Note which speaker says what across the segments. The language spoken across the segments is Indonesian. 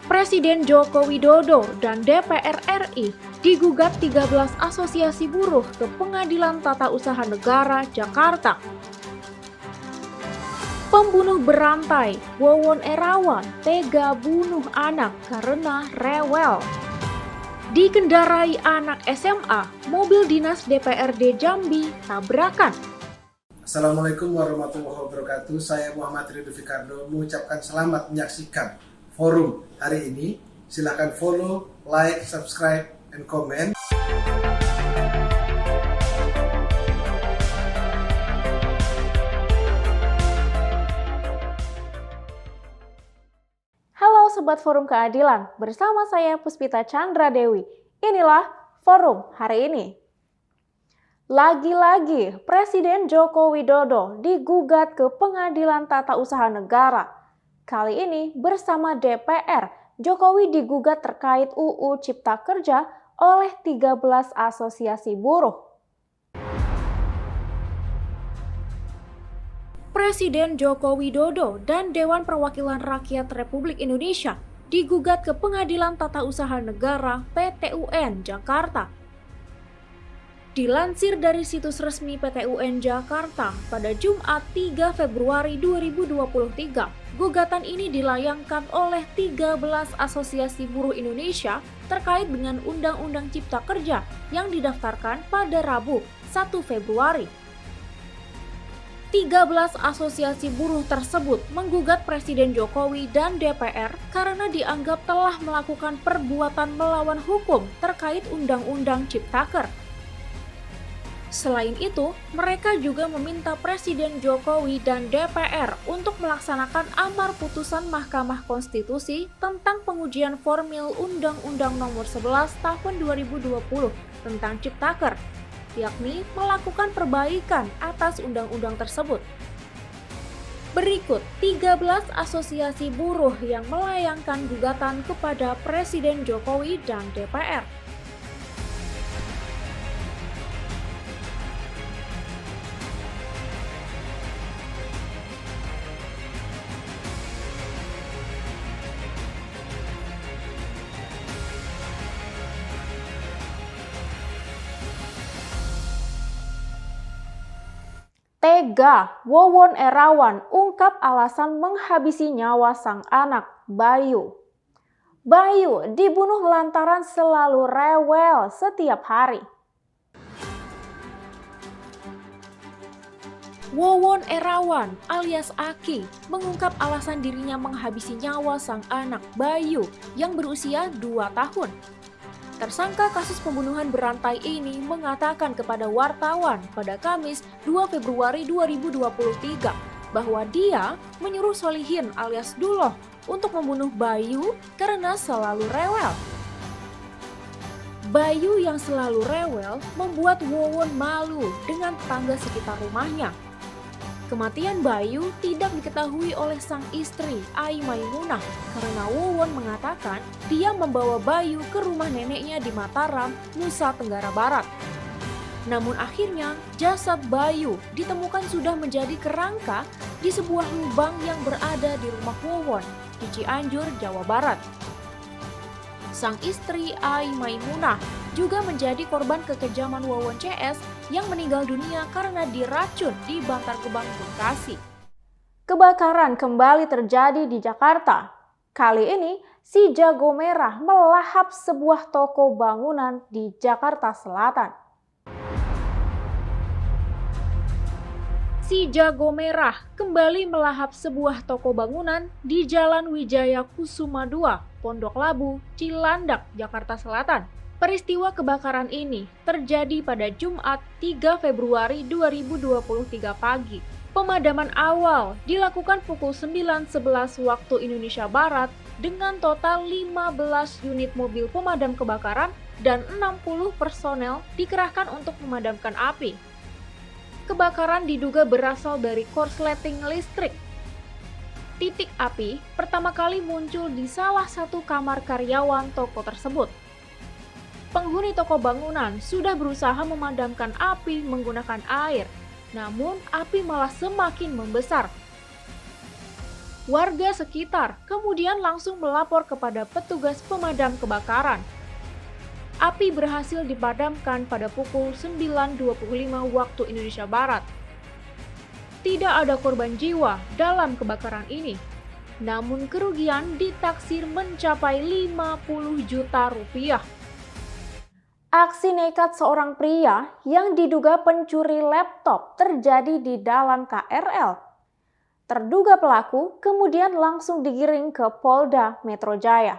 Speaker 1: Presiden Joko Widodo dan DPR RI digugat 13 asosiasi buruh ke Pengadilan Tata Usaha Negara Jakarta. Pembunuh berantai, Wawon Erawan tega bunuh anak karena rewel. Dikendarai anak SMA, mobil dinas DPRD Jambi tabrakan.
Speaker 2: Assalamualaikum warahmatullahi wabarakatuh. Saya Muhammad Ridho Fikardo mengucapkan selamat menyaksikan forum hari ini. Silahkan follow, like, subscribe, and comment.
Speaker 1: Halo Sobat Forum Keadilan, bersama saya Puspita Chandra Dewi. Inilah forum hari ini. Lagi-lagi Presiden Joko Widodo digugat ke Pengadilan Tata Usaha Negara. Kali ini bersama DPR, Jokowi digugat terkait UU Cipta Kerja oleh 13 asosiasi buruh. Presiden Joko Widodo dan Dewan Perwakilan Rakyat Republik Indonesia digugat ke Pengadilan Tata Usaha Negara (PT UN) Jakarta. Dilansir dari situs resmi PT UN Jakarta pada Jumat 3 Februari 2023, gugatan ini dilayangkan oleh 13 asosiasi buruh Indonesia terkait dengan Undang-Undang Cipta Kerja yang didaftarkan pada Rabu 1 Februari. 13 asosiasi buruh tersebut menggugat Presiden Jokowi dan DPR karena dianggap telah melakukan perbuatan melawan hukum terkait Undang-Undang Ciptaker. Selain itu, mereka juga meminta Presiden Jokowi dan DPR untuk melaksanakan amar putusan Mahkamah Konstitusi tentang pengujian formil Undang-Undang Nomor 11 Tahun 2020 tentang Ciptaker, yakni melakukan perbaikan atas undang-undang tersebut. Berikut 13 asosiasi buruh yang melayangkan gugatan kepada Presiden Jokowi dan DPR. Tega, Wawon Erawan ungkap alasan menghabisi nyawa sang anak, Bayu. Bayu dibunuh lantaran selalu rewel setiap hari. Wawon Erawan alias Aki mengungkap alasan dirinya menghabisi nyawa sang anak, Bayu yang berusia 2 tahun. Tersangka kasus pembunuhan berantai ini mengatakan kepada wartawan pada Kamis 2 Februari 2023 bahwa dia menyuruh Solihin alias Duloh untuk membunuh Bayu karena selalu rewel. Bayu yang selalu rewel membuat Wawon malu dengan tetangga sekitar rumahnya. Kematian Bayu tidak diketahui oleh sang istri, Ai Maimunah, karena Wawon mengatakan dia membawa Bayu ke rumah neneknya di Mataram, Nusa Tenggara Barat. Namun akhirnya jasad Bayu ditemukan sudah menjadi kerangka di sebuah lubang yang berada di rumah Wawon di Cianjur, Jawa Barat. Sang istri Ai Maimunah juga menjadi korban kekejaman Wawon CS yang meninggal dunia karena diracun di Bantar Gebang, Bekasi. Kebakaran kembali terjadi di Jakarta. Kali ini, si jago merah melahap sebuah toko bangunan di Jakarta Selatan. Si jago merah kembali melahap sebuah toko bangunan di Jalan Wijaya Kusuma II, Pondok Labu, Cilandak, Jakarta Selatan. Peristiwa kebakaran ini terjadi pada Jumat 3 Februari 2023 pagi. Pemadaman awal dilakukan pukul 9.11 waktu Indonesia Barat dengan total 15 unit mobil pemadam kebakaran dan 60 personel dikerahkan untuk memadamkan api. Kebakaran diduga berasal dari korsleting listrik. Titik api pertama kali muncul di salah satu kamar karyawan toko tersebut. Penghuni toko bangunan sudah berusaha memadamkan api menggunakan air, namun api malah semakin membesar. Warga sekitar kemudian langsung melapor kepada petugas pemadam kebakaran. Api berhasil dipadamkan pada pukul 9.25 waktu Indonesia Barat. Tidak ada korban jiwa dalam kebakaran ini, namun kerugian ditaksir mencapai 50 juta rupiah. Aksi nekat seorang pria yang diduga pencuri laptop terjadi di dalam KRL. Terduga pelaku kemudian langsung digiring ke Polda Metro Jaya.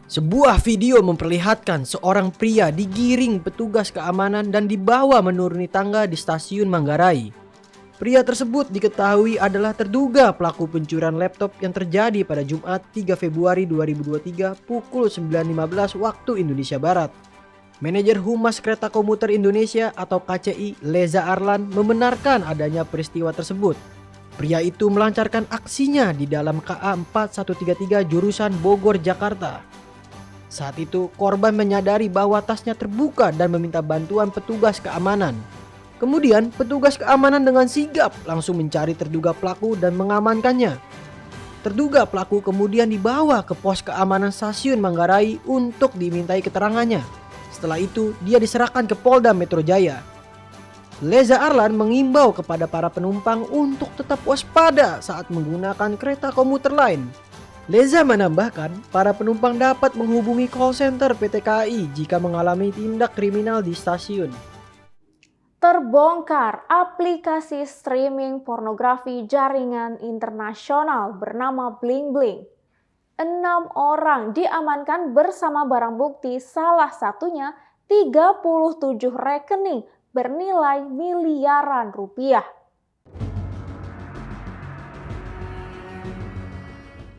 Speaker 3: Sebuah video memperlihatkan seorang pria digiring petugas keamanan dan dibawa menuruni tangga di stasiun Manggarai. Pria tersebut diketahui adalah terduga pelaku pencurian laptop yang terjadi pada Jumat 3 Februari 2023 pukul 9.15 waktu Indonesia Barat. Manajer Humas Kereta Komuter Indonesia atau KCI, Leza Arlan, membenarkan adanya peristiwa tersebut. Pria itu melancarkan aksinya di dalam KA 4133 jurusan Bogor, Jakarta. Saat itu, korban menyadari bahwa tasnya terbuka dan meminta bantuan petugas keamanan. Kemudian, petugas keamanan dengan sigap langsung mencari terduga pelaku dan mengamankannya. Terduga pelaku kemudian dibawa ke pos keamanan stasiun Manggarai untuk dimintai keterangannya. Setelah itu, dia diserahkan ke Polda Metro Jaya. Leza Arlan mengimbau kepada para penumpang untuk tetap waspada saat menggunakan kereta komuter lain. Leza menambahkan, para penumpang dapat menghubungi call center PT KAI jika mengalami tindak kriminal di stasiun.
Speaker 1: Terbongkar aplikasi streaming pornografi jaringan internasional bernama Bling Bling. 6 orang diamankan bersama barang bukti, salah satunya 37 rekening bernilai miliaran rupiah.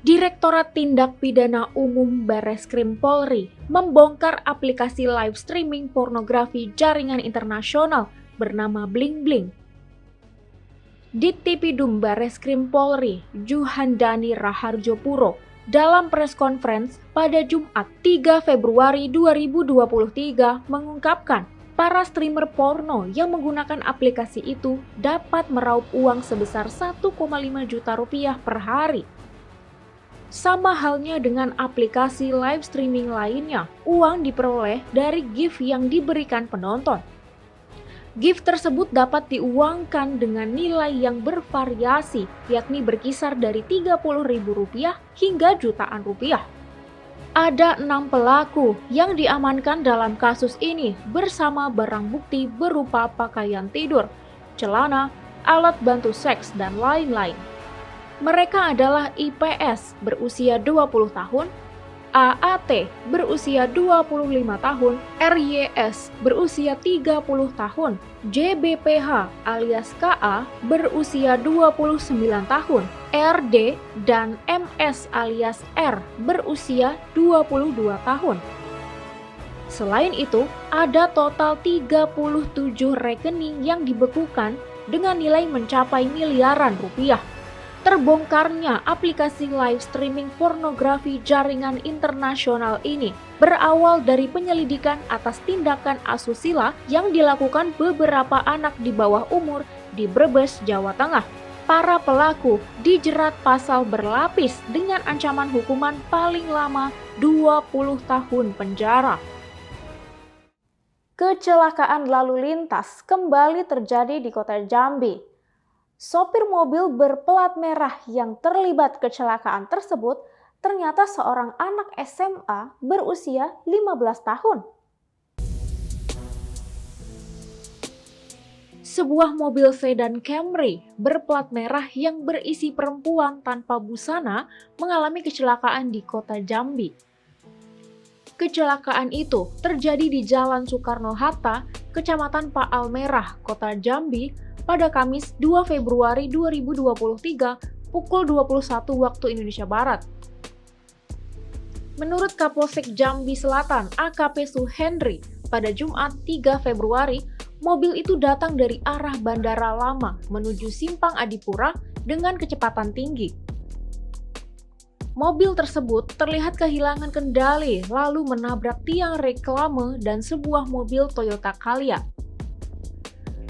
Speaker 1: Direktorat Tindak Pidana Umum Barreskrim Polri membongkar aplikasi live streaming pornografi jaringan internasional bernama Bling Bling. Dittipidum Barreskrim Polri, Juhandani Raharjopuro, dalam press conference pada Jumat 3 Februari 2023 mengungkapkan para streamer porno yang menggunakan aplikasi itu dapat meraup uang sebesar 1,5 juta rupiah per hari. Sama halnya dengan aplikasi live streaming lainnya, uang diperoleh dari gift yang diberikan penonton. Gift tersebut dapat diuangkan dengan nilai yang bervariasi, yakni berkisar dari Rp30.000 hingga jutaan rupiah. Ada 6 pelaku yang diamankan dalam kasus ini bersama barang bukti berupa pakaian tidur, celana, alat bantu seks, dan lain-lain. Mereka adalah IPS berusia 20 tahun, AAT berusia 25 tahun, RYS berusia 30 tahun, JBPH alias KA berusia 29 tahun, RD dan MS alias R berusia 22 tahun. Selain itu, ada total 37 rekening yang dibekukan dengan nilai mencapai miliaran rupiah. Terbongkarnya aplikasi live streaming pornografi jaringan internasional ini berawal dari penyelidikan atas tindakan asusila yang dilakukan beberapa anak di bawah umur di Brebes, Jawa Tengah. Para pelaku dijerat pasal berlapis dengan ancaman hukuman paling lama 20 tahun penjara. Kecelakaan lalu lintas kembali terjadi di kota Jambi. Sopir mobil berplat merah yang terlibat kecelakaan tersebut ternyata seorang anak SMA berusia 15 tahun. Sebuah mobil sedan Camry berplat merah yang berisi perempuan tanpa busana mengalami kecelakaan di kota Jambi. Kecelakaan itu terjadi di Jalan Soekarno-Hatta, Kecamatan Paalmerah, Kota Jambi, pada Kamis 2 Februari 2023 pukul 21 waktu Indonesia Barat. Menurut Kapolsek Jambi Selatan AKP Suhendri, pada Jumat 3 Februari, mobil itu datang dari arah Bandara Lama menuju Simpang Adipura dengan kecepatan tinggi. Mobil tersebut terlihat kehilangan kendali lalu menabrak tiang reklame dan sebuah mobil Toyota Calya.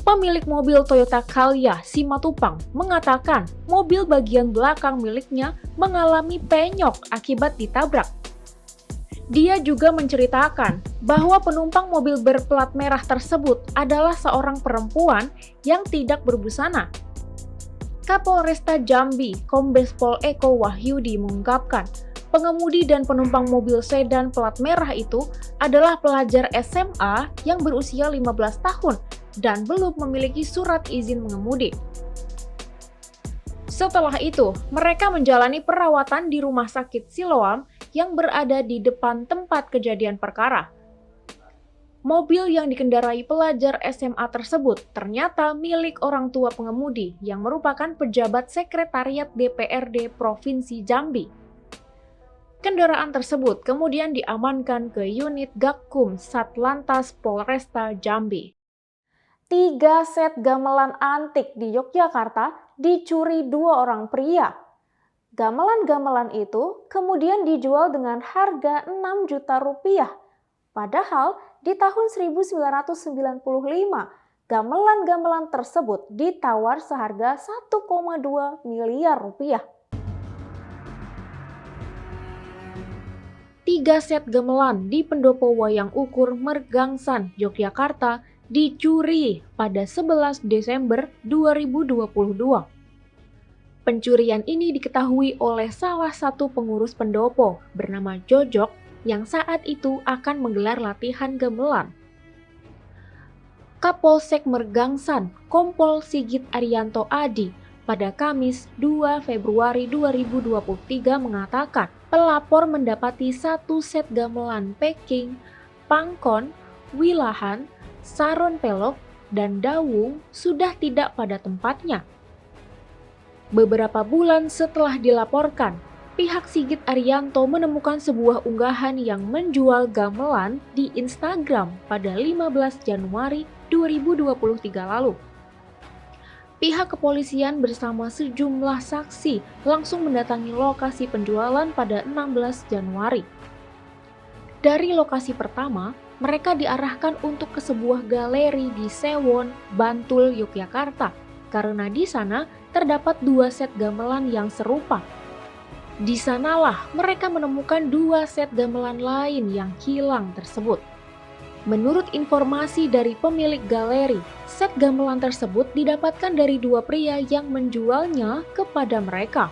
Speaker 1: Pemilik mobil Toyota Calya, Simatupang, mengatakan mobil bagian belakang miliknya mengalami penyok akibat ditabrak. Dia juga menceritakan bahwa penumpang mobil berplat merah tersebut adalah seorang perempuan yang tidak berbusana. Kapolresta Jambi, Kombes Pol Eko Wahyudi mengungkapkan, pengemudi dan penumpang mobil sedan plat merah itu adalah pelajar SMA yang berusia 15 tahun dan belum memiliki surat izin mengemudi. Setelah itu, mereka menjalani perawatan di Rumah Sakit Siloam yang berada di depan tempat kejadian perkara. Mobil yang dikendarai pelajar SMA tersebut ternyata milik orang tua pengemudi yang merupakan pejabat sekretariat DPRD Provinsi Jambi. Kendaraan tersebut kemudian diamankan ke unit Gakum Satlantas Polresta Jambi. 3 set gamelan antik di Yogyakarta dicuri 2 orang pria. Gamelan-gamelan itu kemudian dijual dengan harga 6 juta rupiah. Padahal di tahun 1995, gamelan-gamelan tersebut ditawar seharga 1,2 miliar rupiah. 3 set gamelan di Pendopo Wayang Ukur Mergangsan, Yogyakarta dicuri pada 11 Desember 2022. Pencurian ini diketahui oleh salah satu pengurus pendopo bernama Jojok yang saat itu akan menggelar latihan gamelan. Kapolsek Mergangsan, Kompol Sigit Arianto Adi, pada Kamis 2 Februari 2023 mengatakan pelapor mendapati 1 set gamelan Peking, Pangkon, Wilahan, Saron Pelok, dan Dawung sudah tidak pada tempatnya. Beberapa bulan setelah dilaporkan, pihak Sigit Arianto menemukan sebuah unggahan yang menjual gamelan di Instagram pada 15 Januari 2023 lalu. Pihak kepolisian bersama sejumlah saksi langsung mendatangi lokasi penjualan pada 16 Januari. Dari lokasi pertama, mereka diarahkan untuk ke sebuah galeri di Sewon, Bantul, Yogyakarta, karena di sana terdapat 2 set gamelan yang serupa. Di sanalah mereka menemukan 2 set gamelan lain yang hilang tersebut. Menurut informasi dari pemilik galeri, set gamelan tersebut didapatkan dari 2 pria yang menjualnya kepada mereka.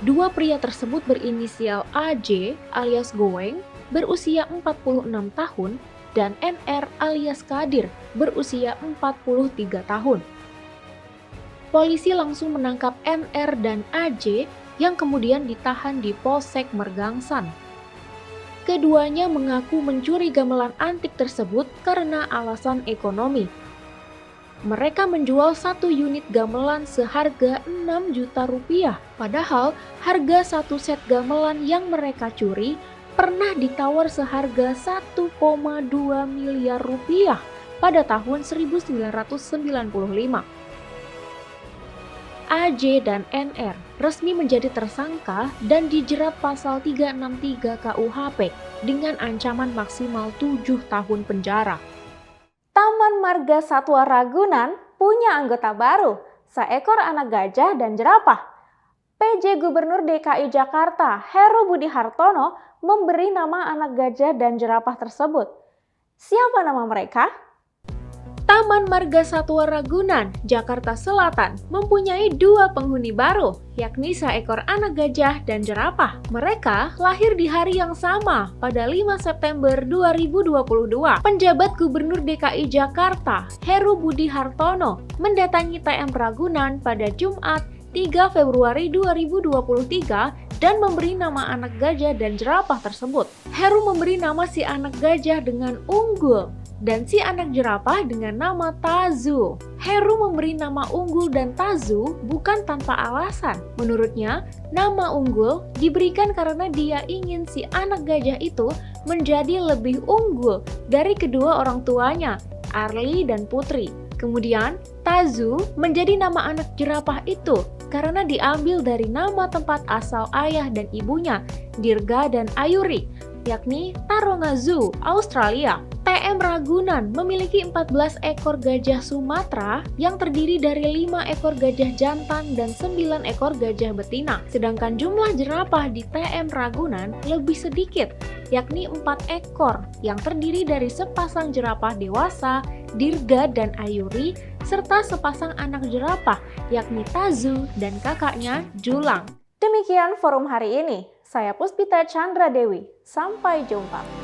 Speaker 1: 2 pria tersebut berinisial AJ alias Goeng berusia 46 tahun dan NR alias Kadir berusia 43 tahun. Polisi langsung menangkap NR dan AJ yang kemudian ditahan di Polsek Mergangsan. Keduanya mengaku mencuri gamelan antik tersebut karena alasan ekonomi. Mereka menjual 1 unit gamelan seharga 6 juta rupiah, padahal harga 1 set gamelan yang mereka curi pernah ditawar seharga 1,2 miliar rupiah pada tahun 1995. AJ dan NR resmi menjadi tersangka dan dijerat pasal 363 KUHP dengan ancaman maksimal 7 tahun penjara. Taman Marga Satwa Ragunan punya anggota baru, seekor anak gajah dan jerapah. PJ Gubernur DKI Jakarta, Heru Budi Hartono, memberi nama anak gajah dan jerapah tersebut. Siapa nama mereka? Taman Marga Satwa Ragunan, Jakarta Selatan, mempunyai 2 penghuni baru, yakni seekor anak gajah dan jerapah. Mereka lahir di hari yang sama, pada 5 September 2022. Penjabat Gubernur DKI Jakarta, Heru Budi Hartono, mendatangi TM Ragunan pada Jumat 3 Februari 2023 dan memberi nama anak gajah dan jerapah tersebut. Heru memberi nama si anak gajah dengan Unggul dan si anak jerapah dengan nama Tazu. Heru memberi nama Unggul dan Tazu bukan tanpa alasan. Menurutnya, nama Unggul diberikan karena dia ingin si anak gajah itu menjadi lebih unggul dari kedua orang tuanya, Arli dan Putri. Kemudian, Tazu menjadi nama anak jerapah itu karena diambil dari nama tempat asal ayah dan ibunya, Dirga dan Ayuri, yakni Taronga Zoo, Australia. TM TM Ragunan memiliki 14 ekor gajah Sumatera yang terdiri dari 5 ekor gajah jantan dan 9 ekor gajah betina. Sedangkan jumlah jerapah di TM Ragunan lebih sedikit, yakni 4 ekor yang terdiri dari sepasang jerapah dewasa, Dirga dan Ayuri, serta sepasang anak jerapah, yakni Tazu dan kakaknya Julang. Demikian forum hari ini. Saya Puspita Chandra Dewi. Sampai jumpa.